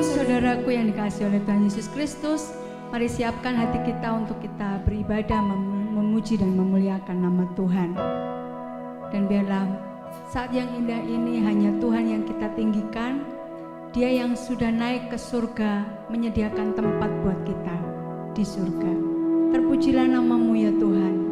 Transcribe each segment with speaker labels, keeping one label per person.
Speaker 1: Saudaraku yang dikasihi oleh Tuhan Yesus Kristus, mari siapkan hati kita untuk kita beribadah, memuji dan memuliakan nama Tuhan. Dan biarlah saat yang indah ini hanya Tuhan yang kita tinggikan. Dia yang sudah naik ke surga, menyediakan tempat buat kita di surga. Terpujilah nama-Mu ya Tuhan.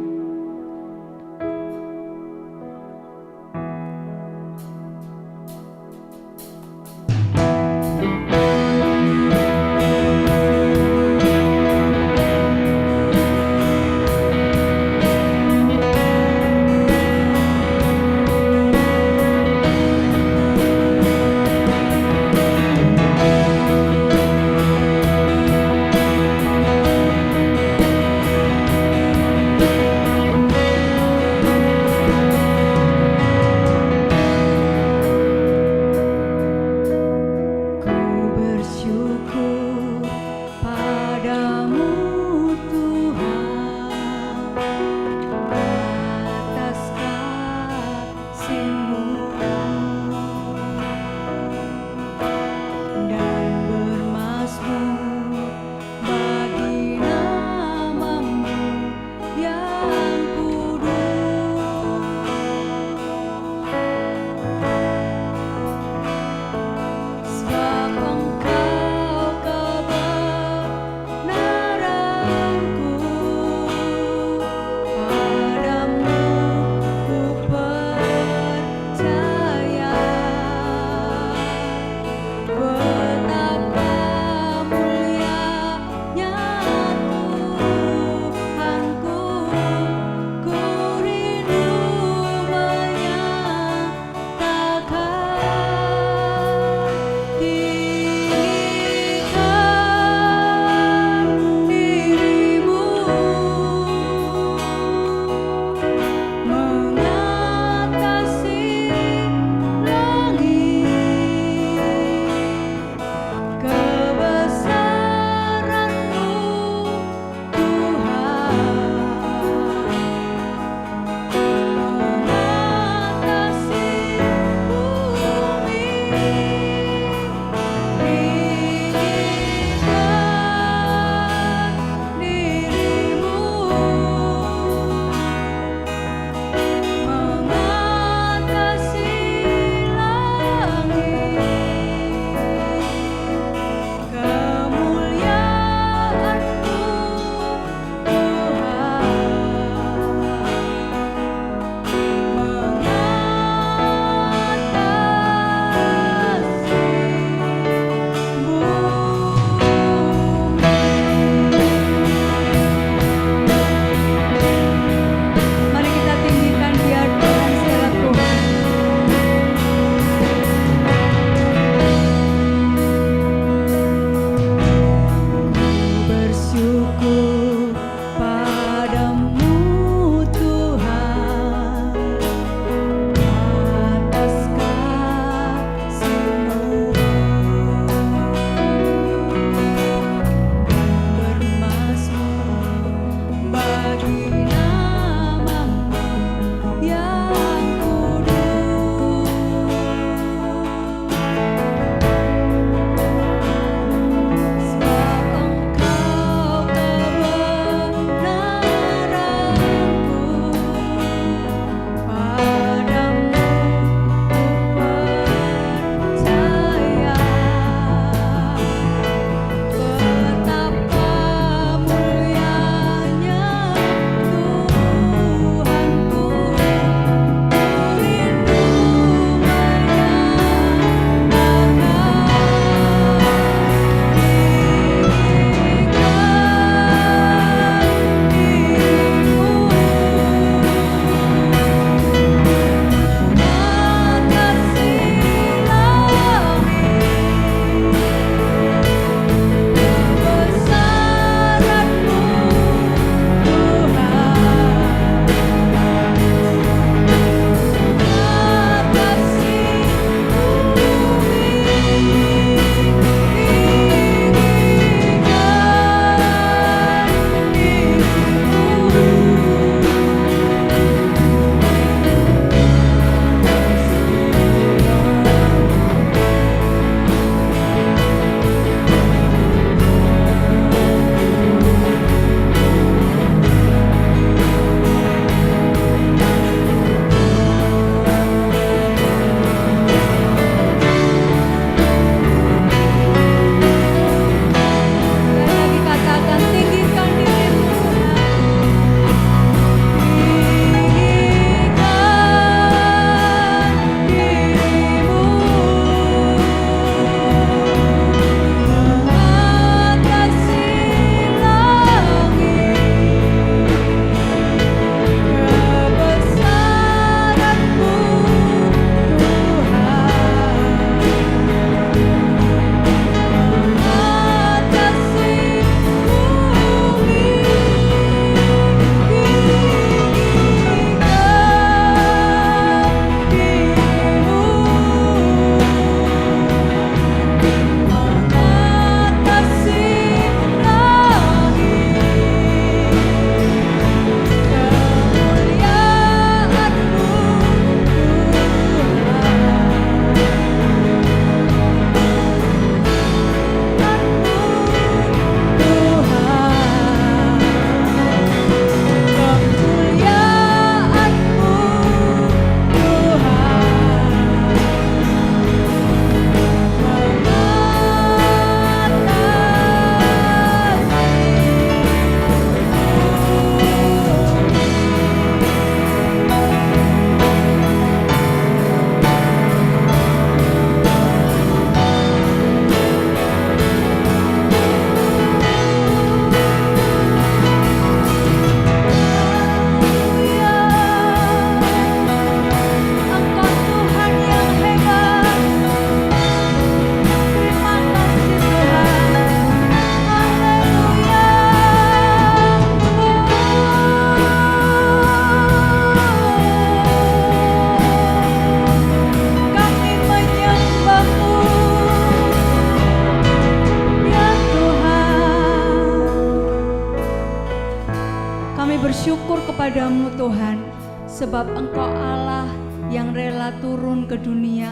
Speaker 1: bersyukur kepadamu Tuhan, sebab Engkau Allah yang rela turun ke dunia,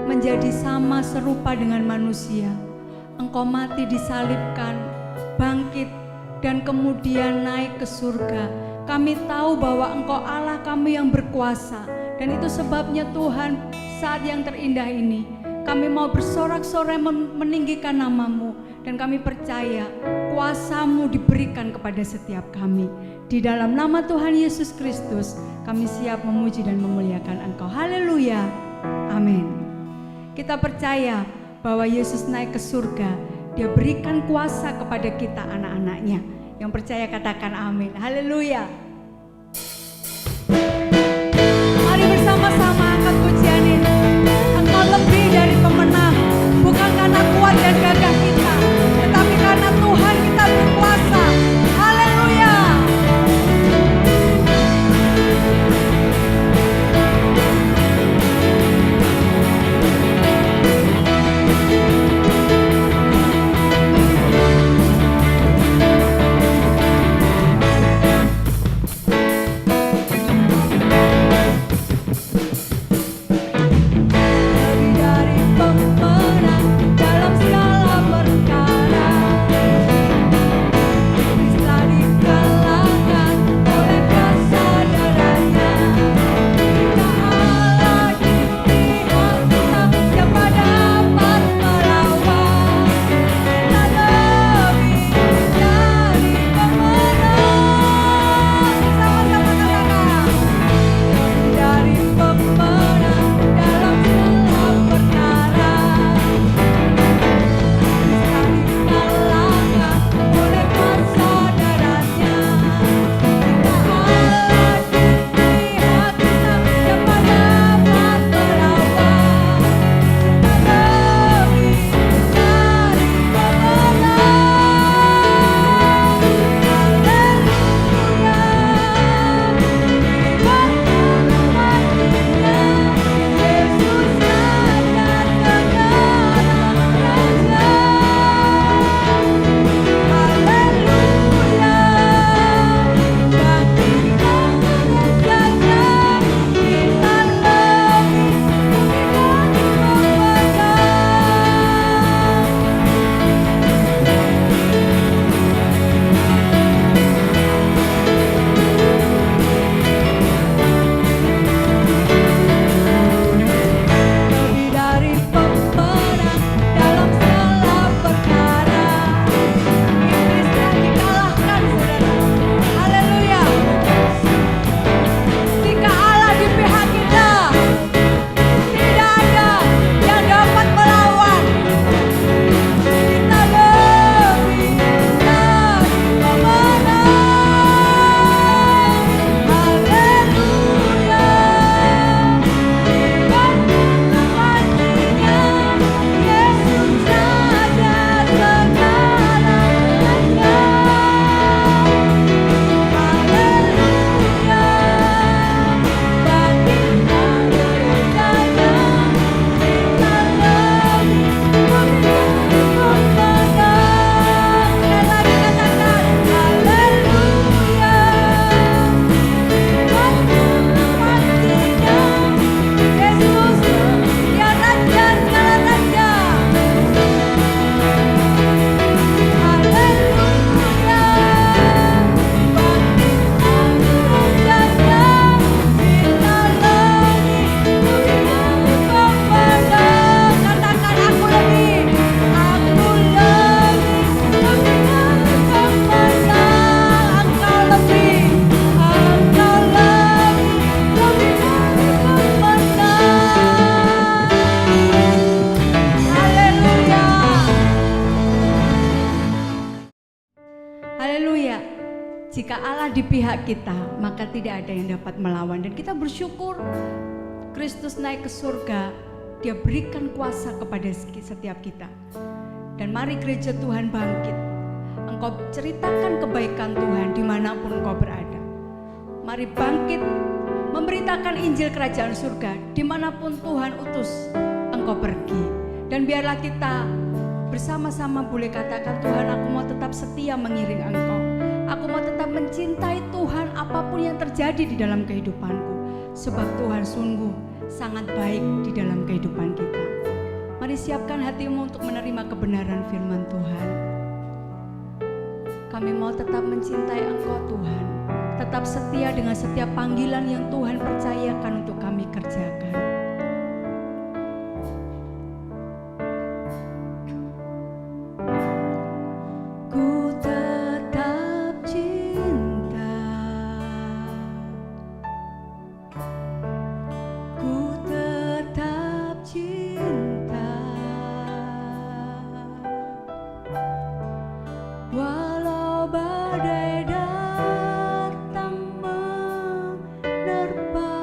Speaker 1: menjadi sama serupa dengan manusia. Engkau mati disalibkan, bangkit, dan kemudian naik ke surga. Kami tahu bahwa Engkau Allah kami yang berkuasa, dan itu sebabnya Tuhan, saat yang terindah ini kami mau bersorak-sorai meninggikan nama-Mu, dan kami percaya kuasa-Mu diberikan kepada setiap kami. Di dalam nama Tuhan Yesus Kristus kami siap memuji dan memuliakan Engkau. Haleluya, amin. Kita percaya bahwa Yesus naik ke surga, Dia berikan kuasa kepada kita anak-anaknya. Yang percaya katakan amin. Haleluya. Mari bersama-sama angkat pujian ini. Engkau lebih dari pemenang, bukan karena kuat dan gagah kita, tetapi karena Tuhan kita berkuasa. Haleluya. Jika Allah di pihak kita, maka tidak ada yang dapat melawan. Dan kita bersyukur Kristus naik ke surga, Dia berikan kuasa kepada setiap kita. Dan mari gereja Tuhan bangkit. Engkau ceritakan kebaikan Tuhan dimanapun engkau berada. Mari bangkit memberitakan Injil Kerajaan Surga dimanapun Tuhan utus engkau pergi. Dan biarlah kita bersama-sama boleh katakan, Tuhan, aku mau tetap setia mengiring Engkau. Aku mau tetap mencintai Tuhan apapun yang terjadi di dalam kehidupanku. Sebab Tuhan sungguh sangat baik di dalam kehidupan kita. Mari siapkan hatimu untuk menerima kebenaran firman Tuhan. Kami mau tetap mencintai Engkau Tuhan, tetap setia dengan setiap panggilan yang Tuhan percayakan untuk kami kerjakan. Ku tetap cinta, ku tetap cinta, walau badai datang menerpa,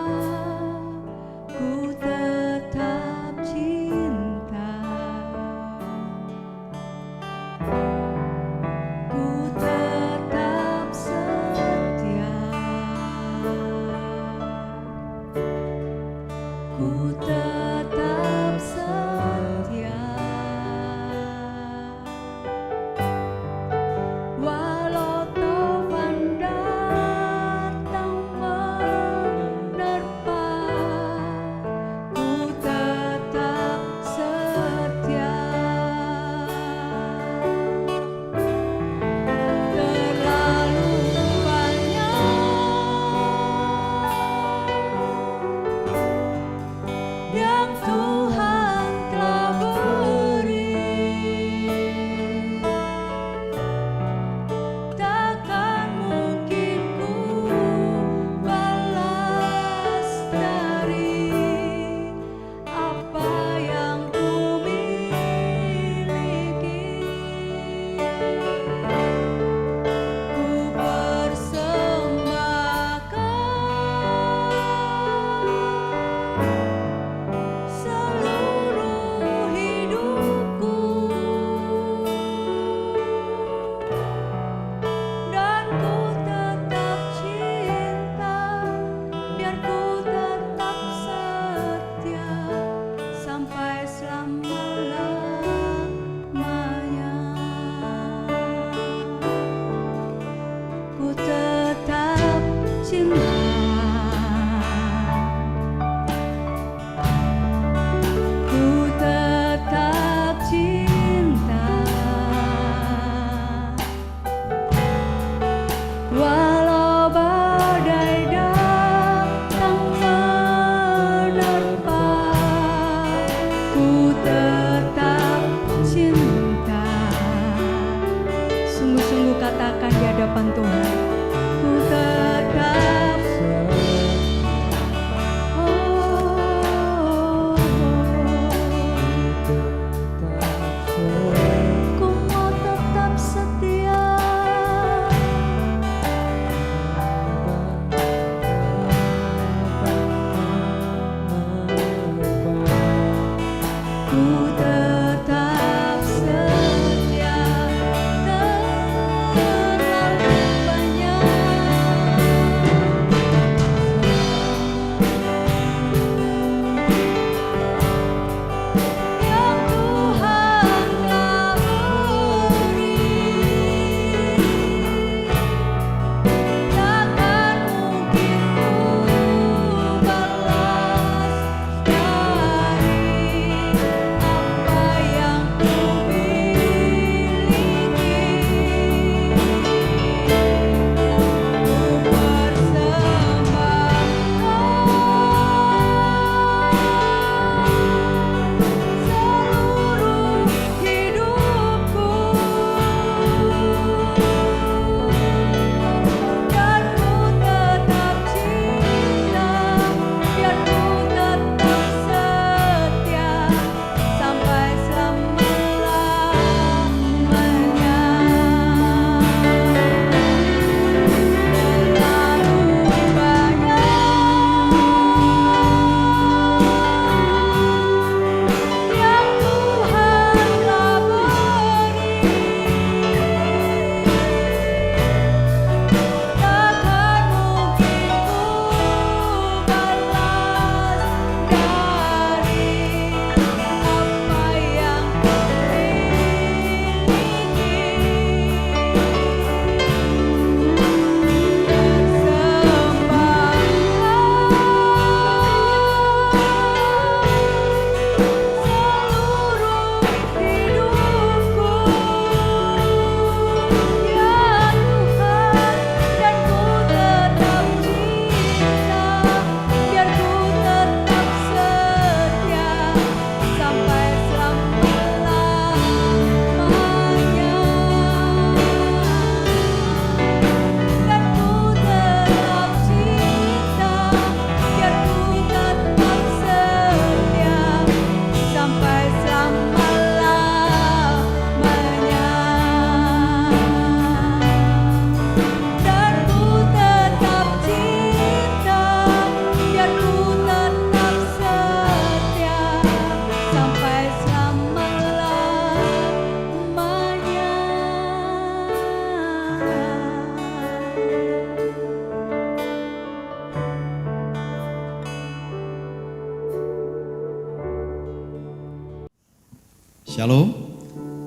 Speaker 2: Shalom,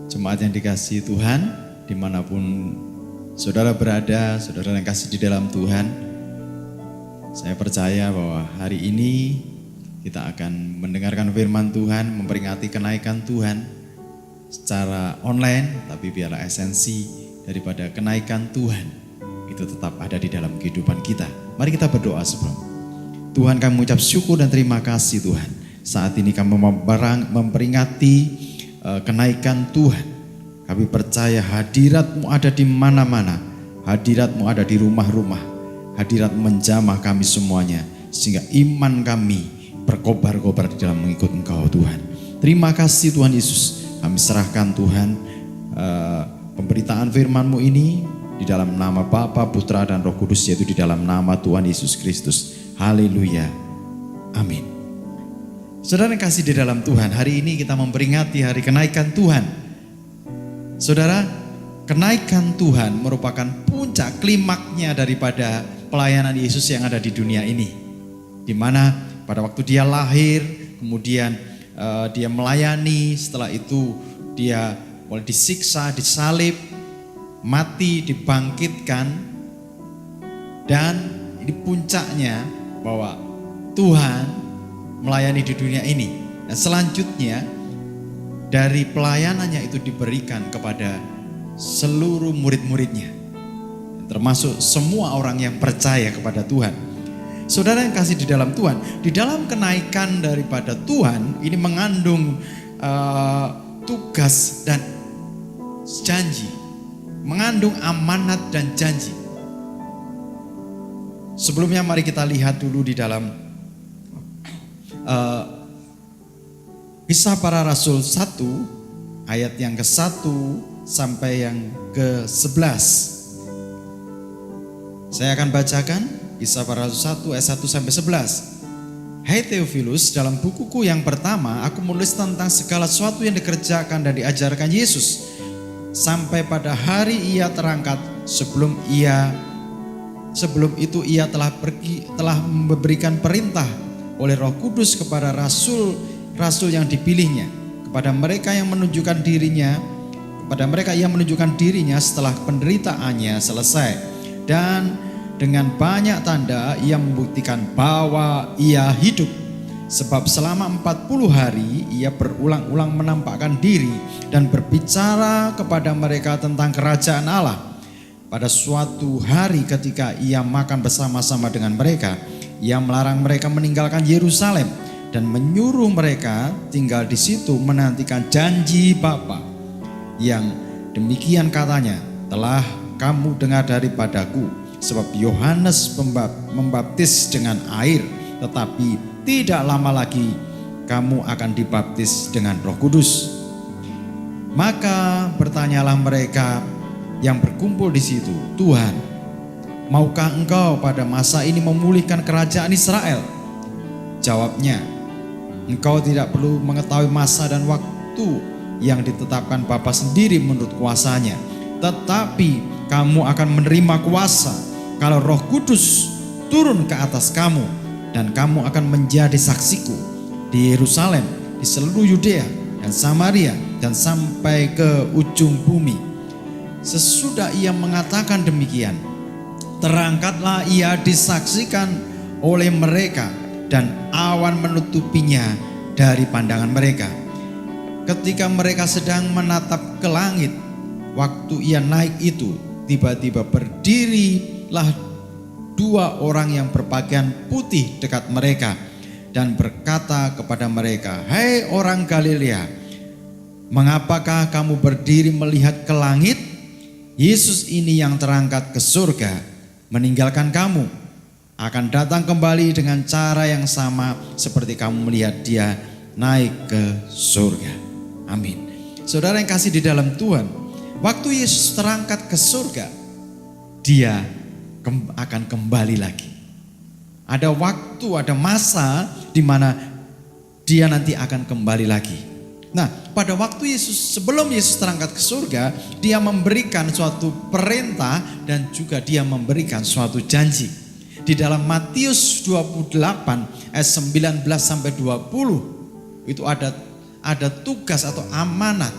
Speaker 2: jemaat yang dikasihi Tuhan, dimanapun saudara berada, saudara yang kasih di dalam Tuhan. Saya percaya bahwa hari ini kita akan mendengarkan firman Tuhan, memperingati kenaikan Tuhan secara online, tapi biarlah esensi daripada kenaikan Tuhan itu tetap ada di dalam kehidupan kita. Mari kita berdoa sebelum. Tuhan, kami mengucap syukur dan terima kasih Tuhan. Saat ini kami memperingati kenaikan Tuhan. Kami percaya hadirat-Mu ada di mana-mana. Hadirat-Mu ada di rumah-rumah. Hadirat menjamah kami semuanya, sehingga iman kami berkobar-kobar di dalam mengikut Engkau Tuhan. Terima kasih Tuhan Yesus. Kami serahkan Tuhan pemberitaan firman-Mu ini di dalam nama Bapa, Putra dan Roh Kudus, yaitu di dalam nama Tuhan Yesus Kristus. Haleluya. Amin. Saudara yang kasih di dalam Tuhan, hari ini kita memperingati hari kenaikan Tuhan. Saudara, kenaikan Tuhan merupakan puncak klimaknya daripada pelayanan Yesus yang ada di dunia ini. Di mana pada waktu dia lahir, kemudian dia melayani, setelah itu dia mulai disiksa, disalib, mati, dibangkitkan, dan ini puncaknya bahwa Tuhan melayani di dunia ini. Dan selanjutnya dari pelayanannya itu diberikan kepada seluruh murid-muridnya, termasuk semua orang yang percaya kepada Tuhan. Saudara yang kasih di dalam Tuhan, di dalam kenaikan daripada Tuhan ini mengandung tugas dan janji, mengandung amanat dan janji. Sebelumnya mari kita lihat dulu di dalam Kisah Para Rasul 1 ayat yang ke-1 sampai yang ke-11. Saya akan bacakan Kisah Para Rasul 1 ayat 1 sampai 11. Hai Theophilus, dalam bukuku yang pertama aku menulis tentang segala sesuatu yang dikerjakan dan diajarkan Yesus sampai pada hari ia terangkat. Sebelum itu ia telah memberikan perintah oleh Roh Kudus kepada rasul-rasul yang dipilihnya, kepada mereka yang menunjukkan dirinya, setelah penderitaannya selesai, dan dengan banyak tanda ia membuktikan bahwa ia hidup. Sebab selama 40 hari ia berulang-ulang menampakkan diri dan berbicara kepada mereka tentang kerajaan Allah. Pada suatu hari ketika ia makan bersama-sama dengan mereka, ia melarang mereka meninggalkan Yerusalem dan menyuruh mereka tinggal di situ menantikan janji Bapa. Yang demikian katanya, telah kamu dengar daripadaku, sebab Yohanes membaptis dengan air, tetapi tidak lama lagi kamu akan dibaptis dengan Roh Kudus. Maka bertanyalah mereka yang berkumpul di situ, Tuhan, maukah engkau pada masa ini memulihkan kerajaan Israel? Jawabnya, engkau tidak perlu mengetahui masa dan waktu yang ditetapkan Bapa sendiri menurut kuasanya. Tetapi kamu akan menerima kuasa kalau Roh Kudus turun ke atas kamu, dan kamu akan menjadi saksiku di Yerusalem, di seluruh Yudea dan Samaria, dan sampai ke ujung bumi. Sesudah ia mengatakan demikian, terangkatlah ia disaksikan oleh mereka, dan awan menutupinya dari pandangan mereka. Ketika mereka sedang menatap ke langit, waktu ia naik itu, tiba-tiba berdirilah 2 orang yang berpakaian putih dekat mereka dan berkata kepada mereka, hai orang Galilea, mengapakah kamu berdiri melihat ke langit? Yesus ini yang terangkat ke surga meninggalkan kamu akan datang kembali dengan cara yang sama seperti kamu melihat dia naik ke surga. Amin. Saudara yang kasih di dalam Tuhan, waktu Yesus terangkat ke surga, dia akan kembali lagi. Ada waktu, ada masa di mana dia nanti akan kembali lagi. Nah, pada waktu sebelum Yesus terangkat ke surga, dia memberikan suatu perintah dan juga dia memberikan suatu janji. Di dalam Matius 28 ayat 19 sampai 20 itu ada ada tugas atau amanat,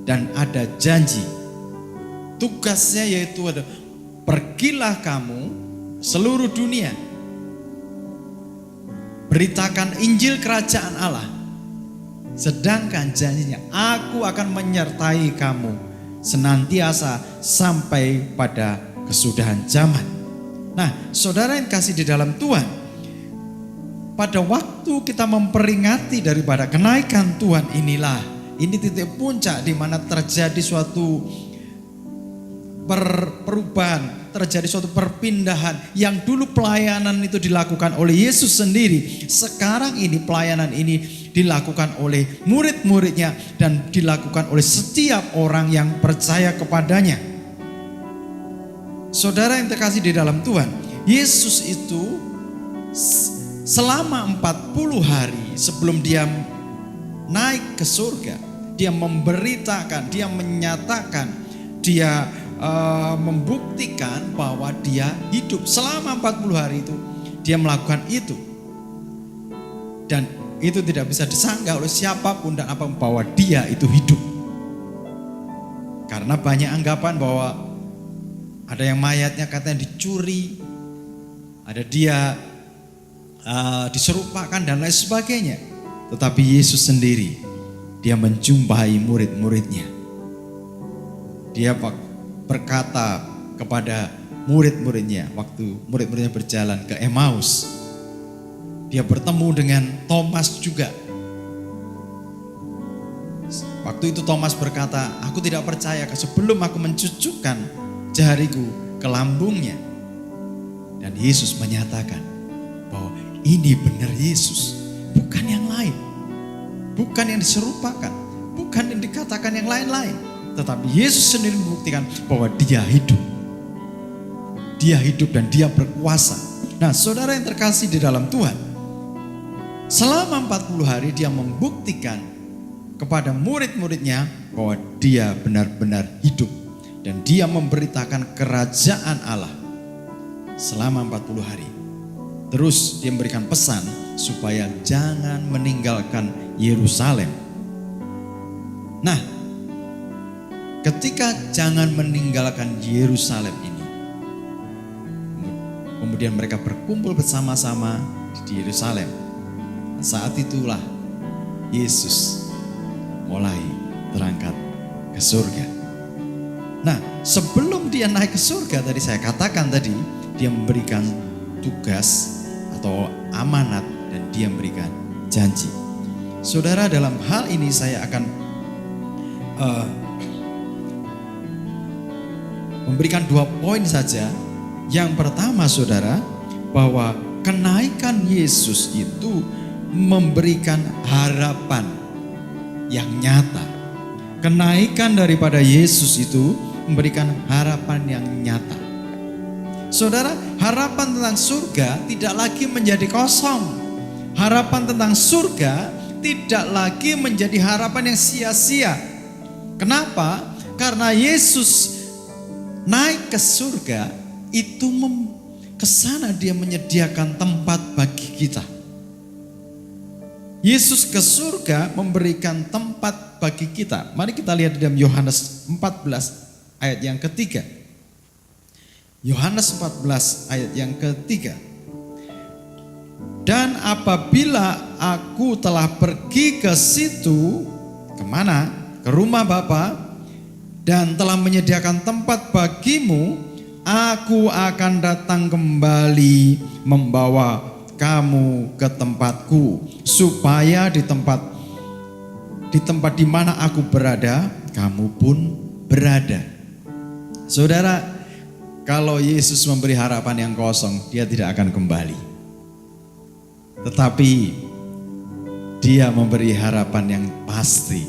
Speaker 2: dan ada janji. Tugasnya yaitu ada, pergilah kamu seluruh dunia, beritakan Injil kerajaan Allah. Sedangkan janjinya, aku akan menyertai kamu senantiasa sampai pada kesudahan zaman. Nah, saudara yang kasih di dalam Tuhan, pada waktu kita memperingati daripada kenaikan Tuhan inilah, ini titik puncak di mana terjadi suatu perubahan, terjadi suatu perpindahan. Yang dulu pelayanan itu dilakukan oleh Yesus sendiri, sekarang ini pelayanan ini dilakukan oleh murid-muridnya dan dilakukan oleh setiap orang yang percaya kepadanya. Saudara yang terkasih di dalam Tuhan, Yesus itu selama 40 hari sebelum dia naik ke surga, dia memberitakan, dia menyatakan, dia membuktikan bahwa dia hidup. Selama 40 hari itu dia melakukan itu, dan itu tidak bisa disanggah oleh siapapun dan apa bahwa dia itu hidup. Karena banyak anggapan bahwa ada yang mayatnya katanya dicuri, ada dia diserupakan dan lain sebagainya. Tetapi Yesus sendiri, dia menjumpai murid-muridnya. Dia berkata kepada murid-muridnya waktu murid-muridnya berjalan ke Emmaus, dia bertemu dengan Thomas juga. Waktu itu Thomas berkata, aku tidak percaya sebelum aku mencucukkan jariku ke lambungnya. Dan Yesus menyatakan bahwa ini benar Yesus, bukan yang lain, bukan yang diserupakan, bukan yang dikatakan yang lain-lain. Tetapi Yesus sendiri membuktikan bahwa dia hidup. Dia hidup dan dia berkuasa. Nah, saudara yang terkasih di dalam Tuhan, selama 40 hari dia membuktikan kepada murid-muridnya bahwa dia benar-benar hidup. Dan dia memberitakan kerajaan Allah selama 40 hari. Terus dia memberikan pesan supaya jangan meninggalkan Yerusalem. Nah, ketika jangan meninggalkan Yerusalem ini, kemudian mereka berkumpul bersama-sama di Yerusalem. Saat itulah Yesus mulai berangkat ke surga. Nah, sebelum dia naik ke surga, tadi saya katakan tadi, dia memberikan tugas atau amanat dan dia memberikan janji. Saudara, dalam hal ini saya akan memberikan 2 poin saja. Yang pertama, saudara, bahwa kenaikan Yesus itu memberikan harapan yang nyata. Kenaikan daripada Yesus itu memberikan harapan yang nyata. Saudara, harapan tentang surga tidak lagi menjadi kosong. Harapan tentang surga tidak lagi menjadi harapan yang sia-sia. Kenapa? Karena Yesus naik ke surga itu ke sana dia menyediakan tempat bagi kita. Yesus ke surga memberikan tempat bagi kita. Mari kita lihat dalam Yohanes 14 ayat yang ketiga. Yohanes 14 ayat yang ketiga. Dan apabila aku telah pergi ke situ, kemana? Ke rumah Bapa, dan telah menyediakan tempat bagimu, aku akan datang kembali membawa kamu ke tempatku, supaya di tempat di mana aku berada, kamu pun berada. Saudara, kalau Yesus memberi harapan yang kosong, dia tidak akan kembali. Tetapi dia memberi harapan yang pasti,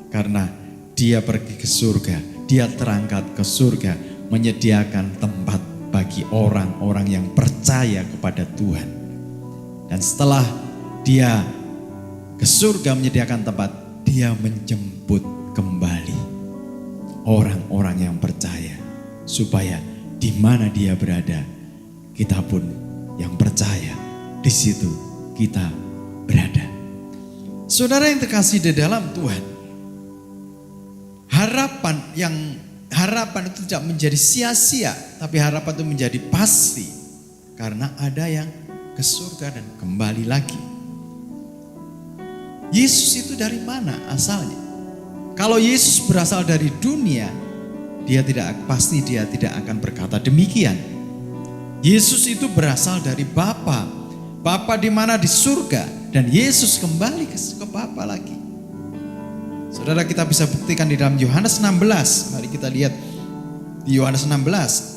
Speaker 2: karena dia pergi ke surga, dia terangkat ke surga, menyediakan tempat bagi orang-orang yang percaya kepada Tuhan. Dan setelah dia ke surga menyediakan tempat, dia menjemput kembali orang-orang yang percaya, supaya di mana dia berada, kita pun yang percaya di situ kita berada. Saudara yang terkasih di dalam Tuhan, harapan itu tidak menjadi sia-sia, tapi harapan itu menjadi pasti. Karena ada yang ke surga dan kembali lagi. Yesus itu dari mana asalnya? Kalau Yesus berasal dari dunia, dia tidak akan berkata demikian. Yesus itu berasal dari Bapa. Bapa di mana? Di surga. Dan Yesus kembali ke Bapa lagi. Saudara, kita bisa buktikan di dalam Yohanes 16. Mari kita lihat di Yohanes 16.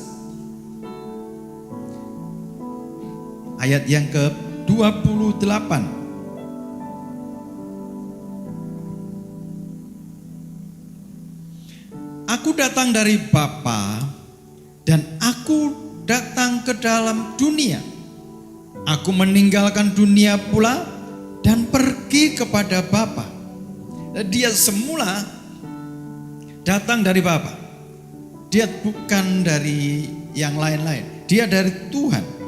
Speaker 2: Ayat yang ke-28. Aku datang dari Bapa dan aku datang ke dalam dunia. Aku meninggalkan dunia pula dan pergi kepada Bapa. Dia semula datang dari Bapa. Dia bukan dari yang lain-lain. Dia dari Tuhan.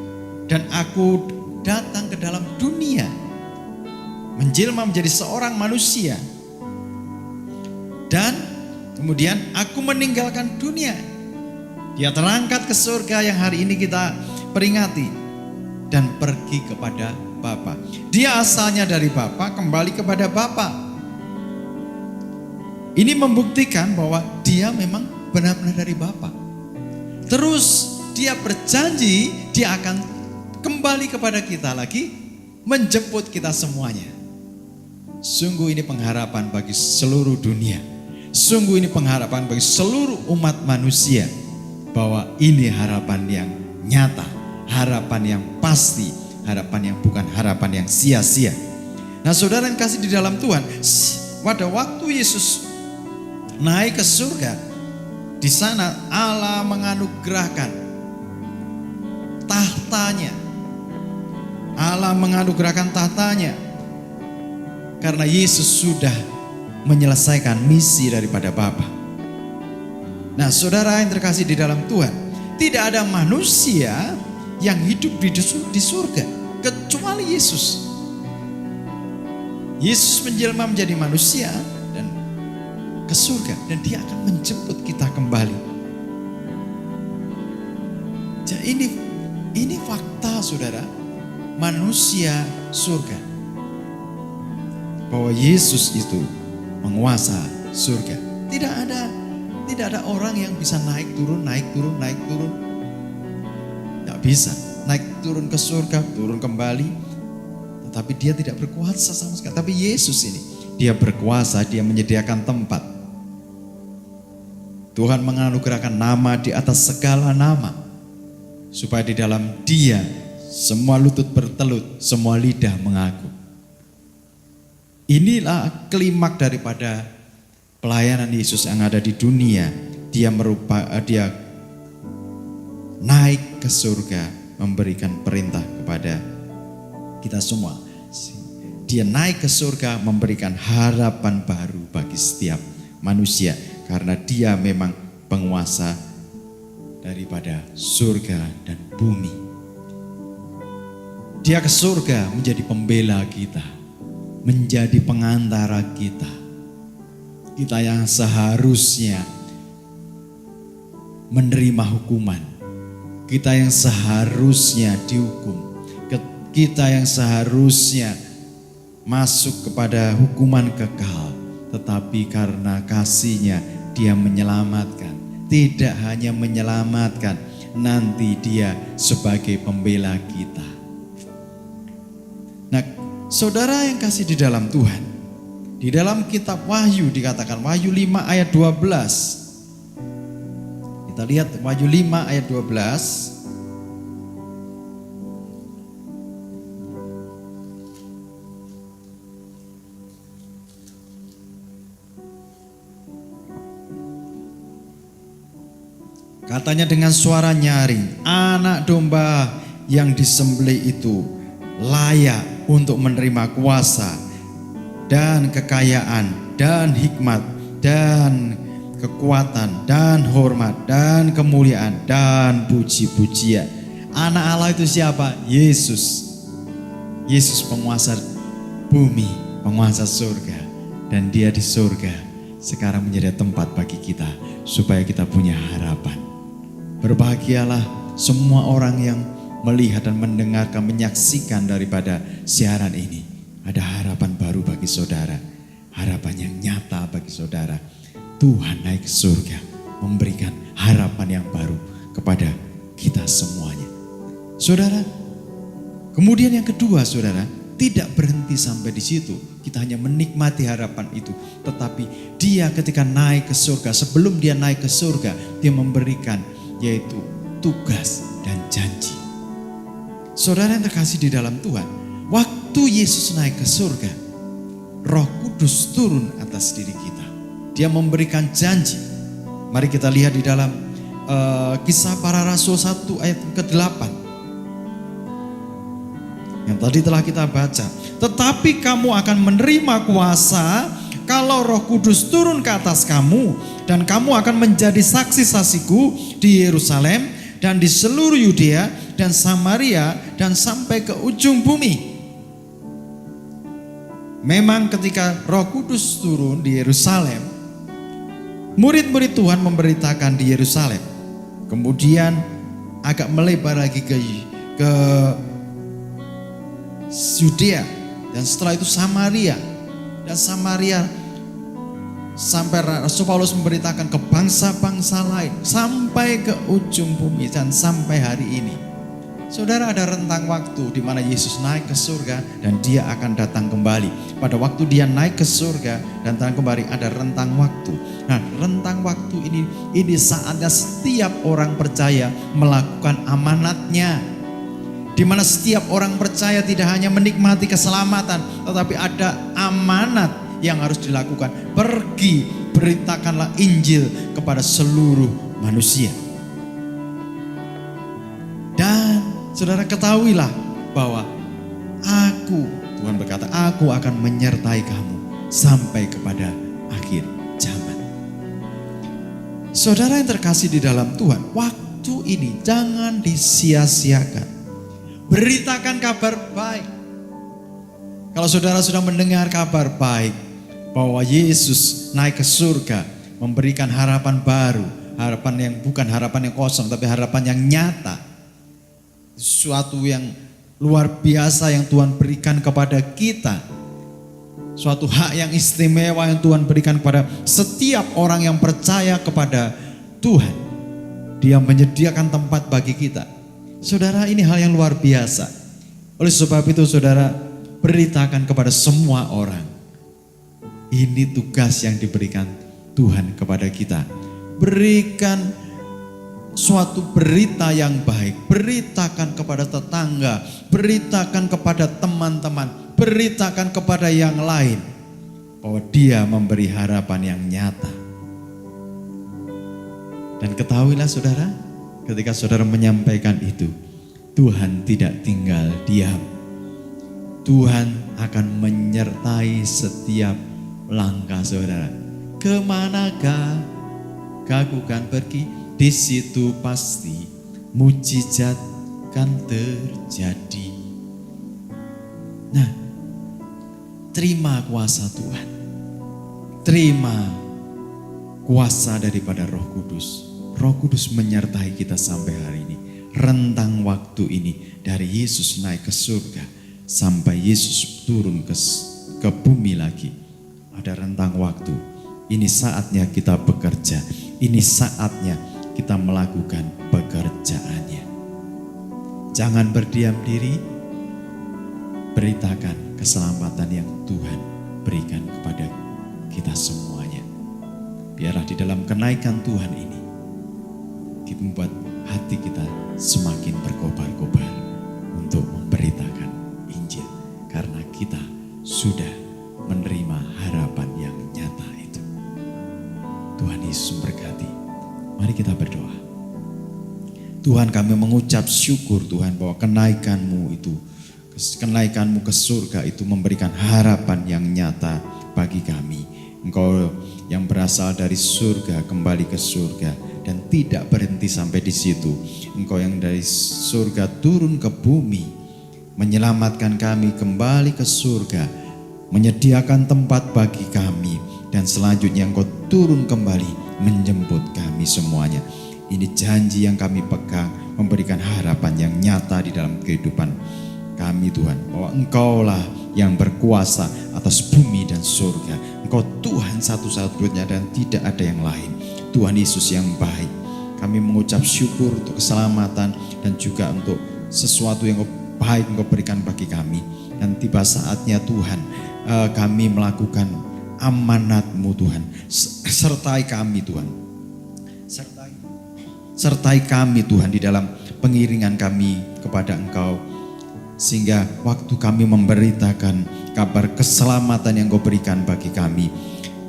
Speaker 2: Dan aku datang ke dalam dunia, menjelma menjadi seorang manusia. Dan kemudian aku meninggalkan dunia. Dia terangkat ke surga yang hari ini kita peringati dan pergi kepada Bapa. Dia asalnya dari Bapa, kembali kepada Bapa. Ini membuktikan bahwa dia memang benar-benar dari Bapa. Terus dia berjanji dia akan kembali kepada kita lagi, menjemput kita semuanya. Sungguh ini pengharapan bagi seluruh dunia. Sungguh ini pengharapan bagi seluruh umat manusia, bahwa ini harapan yang nyata, harapan yang pasti, harapan yang bukan harapan yang sia-sia. Nah, saudara yang kasih di dalam Tuhan, pada waktu Yesus naik ke surga, di sana Allah menganugerahkan tahtanya. Allah menganugerahkan tahtanya karena Yesus sudah menyelesaikan misi daripada Bapa. Nah, saudara yang terkasih di dalam Tuhan, tidak ada manusia yang hidup di surga kecuali Yesus. Yesus menjelma menjadi manusia dan ke surga, dan dia akan menjemput kita kembali. Jadi ini fakta, saudara. Manusia surga, bahwa Yesus itu menguasa surga. Tidak ada orang yang bisa naik turun. Tidak bisa naik turun ke surga, turun kembali. Tetapi dia tidak berkuasa sama sekali. Tapi Yesus ini, dia berkuasa, dia menyediakan tempat. Tuhan menganugerahkan nama di atas segala nama, supaya di dalam dia semua lutut bertelut, semua lidah mengaku. Inilah klimak daripada pelayanan Yesus yang ada di dunia. Dia naik ke surga, memberikan perintah kepada kita semua. Dia naik ke surga, memberikan harapan baru bagi setiap manusia, karena dia memang penguasa daripada surga dan bumi. Dia ke surga menjadi pembela kita, menjadi pengantara kita. Kita yang seharusnya menerima hukuman, kita yang seharusnya dihukum, kita yang seharusnya masuk kepada hukuman kekal, tetapi karena kasih-Nya dia menyelamatkan. Tidak hanya menyelamatkan, nanti dia sebagai pembela kita. Nah, saudara yang kasih di dalam Tuhan, di dalam kitab Wahyu dikatakan, Wahyu 5 ayat 12. Kita lihat Wahyu 5 ayat 12. Katanya dengan suara nyaring, anak domba yang disembelih itu layak untuk menerima kuasa dan kekayaan dan hikmat dan kekuatan dan hormat dan kemuliaan dan puji-pujian. Anak Allah itu siapa? Yesus. Yesus penguasa bumi. penguasa surga, dan Dia di surga sekarang menjadi tempat bagi kita supaya kita punya harapan. Berbahagialah semua orang yang melihat dan mendengarkan, menyaksikan daripada siaran ini. Ada harapan baru bagi saudara, harapan yang nyata bagi saudara. Tuhan naik ke surga, memberikan harapan yang baru kepada kita semuanya. Saudara, kemudian yang kedua, saudara, tidak berhenti sampai di situ. Kita hanya menikmati harapan itu, tetapi Dia ketika naik ke surga, sebelum Dia naik ke surga, Dia memberikan yaitu tugas dan janji. Saudara yang terkasih di dalam Tuhan, waktu Yesus naik ke surga, Roh Kudus turun atas diri kita. Dia memberikan janji. Mari kita lihat di dalam Kisah Para Rasul 1 ayat ke-8. Yang tadi telah kita baca. Tetapi kamu akan menerima kuasa kalau Roh Kudus turun ke atas kamu, dan kamu akan menjadi saksi-saksiku di Yerusalem dan di seluruh Yudea dan Samaria dan sampai ke ujung bumi. Memang ketika Roh Kudus turun di Yerusalem, murid-murid Tuhan memberitakan di Yerusalem. Kemudian agak melebar lagi ke Yudea, dan setelah itu Samaria. Dan Samaria sampai Rasul Paulus memberitakan ke bangsa-bangsa lain sampai ke ujung bumi dan sampai hari ini. Saudara, ada rentang waktu di mana Yesus naik ke surga dan Dia akan datang kembali. Pada waktu Dia naik ke surga dan datang kembali, ada rentang waktu. Nah, rentang waktu ini saatnya setiap orang percaya melakukan amanatnya. Di mana setiap orang percaya tidak hanya menikmati keselamatan, tetapi ada amanat yang harus dilakukan. Pergi, beritakanlah Injil kepada seluruh manusia. Dan saudara ketahuilah bahwa Tuhan berkata, aku akan menyertai kamu sampai kepada akhir zaman. Saudara yang terkasih di dalam Tuhan, waktu ini jangan disia-siakan. Beritakan kabar baik. Kalau saudara sudah mendengar kabar baik bahwa Yesus naik ke surga, memberikan harapan baru, harapan yang bukan harapan yang kosong, tapi harapan yang nyata. Sesuatu yang luar biasa yang Tuhan berikan kepada kita. Suatu hak yang istimewa yang Tuhan berikan kepada setiap orang yang percaya kepada Tuhan. Dia menyediakan tempat bagi kita. Saudara, ini hal yang luar biasa. Oleh sebab itu saudara, beritakan kepada semua orang. Ini tugas yang diberikan Tuhan kepada kita. Berikan suatu berita yang baik. Beritakan kepada tetangga, beritakan kepada teman-teman, beritakan kepada yang lain bahwa Dia memberi harapan yang nyata. Dan ketahuilah saudara, ketika saudara menyampaikan itu, Tuhan tidak tinggal diam. Tuhan akan menyertai setiap langkah saudara. Kemanakah kamu kan pergi, di situ pasti mujizat kan terjadi. Nah, terima kuasa Tuhan. Terima kuasa daripada Roh Kudus. Roh Kudus menyertai kita sampai hari ini. Rentang waktu ini dari Yesus naik ke surga sampai Yesus turun ke bumi lagi. Ada rentang waktu. Ini saatnya kita bekerja. Ini saatnya kita melakukan pekerjaannya. Jangan berdiam diri. Beritakan keselamatan yang Tuhan berikan kepada kita semuanya. Biarlah di dalam kenaikan Tuhan ini kita membuat hati kita semakin berkobar-kobar untuk memberitakan Injil, karena kita sudah menerima harapan yang nyata itu. Tuhan Yesus memberkati. Mari kita berdoa. Tuhan, kami mengucap syukur Tuhan bahwa kenaikanmu ke surga itu memberikan harapan yang nyata bagi kami. Engkau yang berasal dari surga kembali ke surga dan tidak berhenti sampai di situ. Engkau yang dari surga turun ke bumi, menyelamatkan kami kembali ke surga menyediakan tempat bagi kami, dan selanjutnya Engkau turun kembali menjemput kami semuanya. Ini janji yang kami pegang, memberikan harapan yang nyata di dalam kehidupan kami Tuhan, bahwa Engkaulah yang berkuasa atas bumi dan surga. Engkau Tuhan satu-satunya dan tidak ada yang lain. Tuhan Yesus yang baik, kami mengucap syukur untuk keselamatan dan juga untuk sesuatu yang baik Engkau berikan bagi kami. Dan tiba saatnya Tuhan, kami melakukan amanat-Mu Tuhan. Sertai kami Tuhan, sertai kami Tuhan di dalam pengiringan kami kepada Engkau, sehingga waktu kami memberitakan kabar keselamatan yang Kau berikan bagi kami,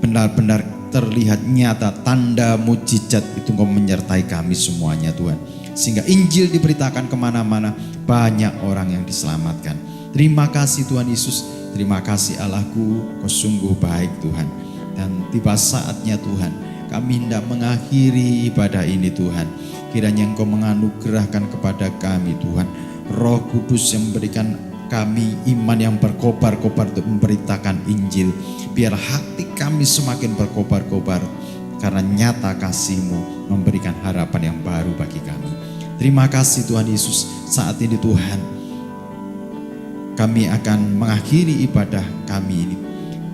Speaker 2: benar-benar terlihat nyata tanda mujizat itu Kau menyertai kami semuanya Tuhan, sehingga Injil diberitakan kemana-mana, banyak orang yang diselamatkan. Terima kasih Tuhan Yesus, terima kasih Allahku, Kau sungguh baik Tuhan. Dan tiba saatnya Tuhan, kami hendak mengakhiri ibadah ini Tuhan. Kiranya Engkau menganugerahkan kepada kami Tuhan Roh Kudus yang memberikan kami iman yang berkobar-kobar untuk memberitakan Injil. Biar hati kami semakin berkobar-kobar, karena nyata kasih-Mu memberikan harapan yang baru bagi kami. Terima kasih Tuhan Yesus. Saat ini Tuhan, kami akan mengakhiri ibadah kami ini.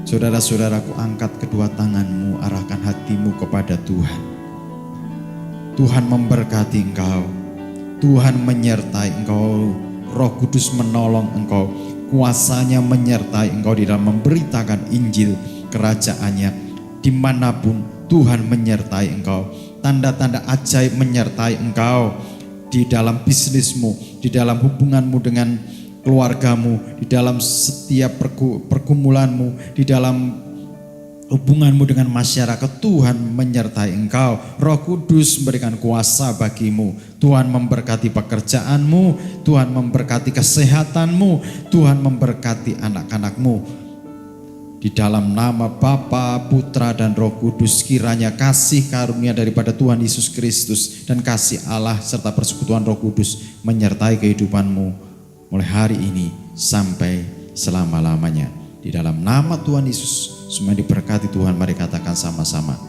Speaker 2: Saudara-saudaraku, angkat kedua tanganmu, arahkan hatimu kepada Tuhan. Tuhan memberkati engkau, Tuhan menyertai engkau, Roh Kudus menolong engkau, kuasanya menyertai engkau di dalam memberitakan Injil kerajaannya. Dimanapun Tuhan menyertai engkau, tanda-tanda ajaib menyertai engkau di dalam bisnismu, di dalam hubunganmu dengan keluargamu, di dalam setiap pergumulanmu, di dalam hubunganmu dengan masyarakat. Tuhan menyertai engkau. Roh Kudus memberikan kuasa bagimu. Tuhan memberkati pekerjaanmu, Tuhan memberkati kesehatanmu, Tuhan memberkati anak-anakmu. Di dalam nama Bapa, Putra dan Roh Kudus, kiranya kasih karunia daripada Tuhan Yesus Kristus dan kasih Allah serta persekutuan Roh Kudus menyertai kehidupanmu mulai hari ini sampai selama-lamanya. Di dalam nama Tuhan Yesus, semua diberkati Tuhan. Mari katakan sama-sama.